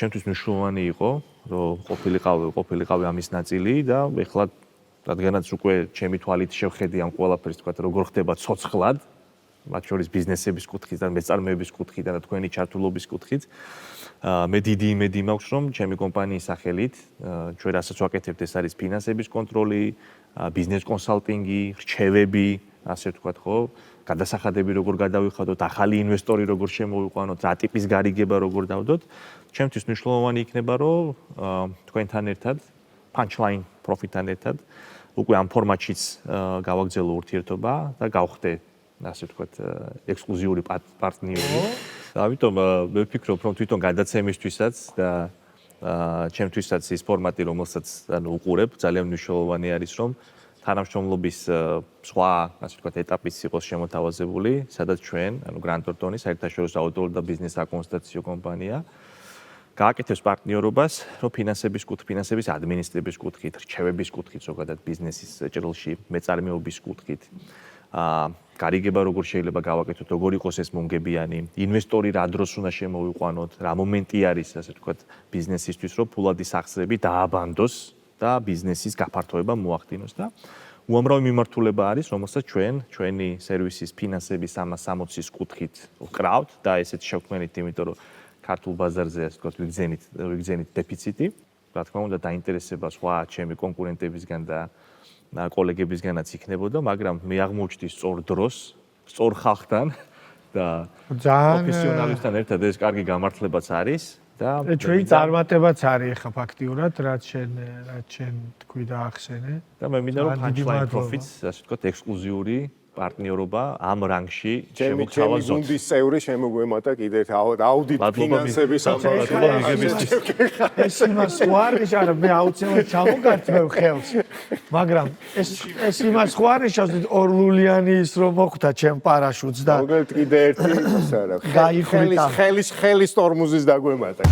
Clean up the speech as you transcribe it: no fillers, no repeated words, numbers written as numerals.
ჩემთვის მნიშვნელოვანი იყო, რომ ყოფილიყავი ამის ნაწილი და ეხლა რადგანაც უკვე ჩემი თვალით შევხედი ამ ყველაფერს, თქვა, როგორ ხდება ცოცხლად, მათ შორის ბიზნესების კუთხით და მეწარმეების კუთხით და თქვენი ჩართულობის კუთხით, მე დიდი იმედი მაქვს, რომ ჩემი კომპანიის სახელით ჩვენ რასაც ვაკეთებთ, ეს არის ფინანსების კონტროლი, ბიზნეს კონსალტინგი, რჩევები, ასე ვთქვათ, ხო? გადასახადები როგორ გადავიხადოთ, ახალი ინვესტორი როგორ შემოვიყვანოთ, რა ტიპის გარიგება როგორ დავდოთ. ჩემთვის მნიშვნელოვანი იქნება, რომ თქვენთან ერთად, punchline profit-თან ერთად, უკვე ამ ფორმატშიც გავაგრძელო ურთიერთობა და გავხდე, ასე ვთქვათ, ექსკლუზიური პარტნიორი. ამიტომ მე ვფიქრობ, რომ თვითონ გადაცემისთვისაც და ჩემთვისაც ის ფორმატი, რომელსაც უყურებ, ძალიან მნიშვნელოვანი არის, რომ თანამშრომლობის სხვა, ასე ვთქვათ, ეტაპიც იყოს შემოთავაზებული, სადაც ჩვენ, Grant Thornton-ი, საერთაშორისო აუდიტორული და ბიზნეს საკონსულტაციო კომპანია, გააკეთებს პარტნიორობას, რომ ფინანსების ადმინისტრების კუთხით, რჩევების კუთხით, ზოგადად ბიზნესის ჭრილში, მეწარმეობის კუთხით, გარიგება როგორ შეიძლება გავაკეთოთ, როგორ იყოს ეს მომგებიანი, ინვესტორი რა დროს უნდა შემოვიყვანოთ, რა მომენტი არის, ასე ვთქვათ, ბიზნესისთვის, რომ ფულადი სახსრები დააბანდოს და ბიზნესის გაფართოება მოახდინოს და უამრავი მიმართულება არის, რომელსაც ჩვენი სერვისის ფინანსების 360-ის კუთხით ვკრავთ და ესეც შევქმნით, იმიტომ რომ ქართულ ბაზარზე, ასე ვთქვათ, ვიგზენით დეფიციტი. რა თქმა უნდა, დაინტერესება სხვა ჩემი კონკურენტებისგან და კოლეგებისგანაც იქნებოდა, მაგრამ მე აღმოჩნდი სწორ დროს, სწორ ხალხთან და პროფესიონალებთან ერთად ეს კარგი გამართლებაც არის და ჩვენი წარმატებაც არის ხა ფაქტიურად, რაც შენ თქვი და ახსენე. და მე მინდა რომ punchline profits, ასე ვთქვათ, ექსკლუზიური პარტნიორობა ამ რანგში შემოგთავაზოთ. ჩემი გუნდის წევრი შემოგვემატა კიდევ აუდიტ ფინანსების ეს იმას ხوارიშ არა მე აუცილებლად ჩამოგართმევ ხელს მაგრამ ეს იმას ხوارიშავს ორლულიანი ის რომ მოხვდა ჩემ პარაშუტს და მოგეთ კიდევ ერთი ის არა ხელის ტორმუზის დაგვემატა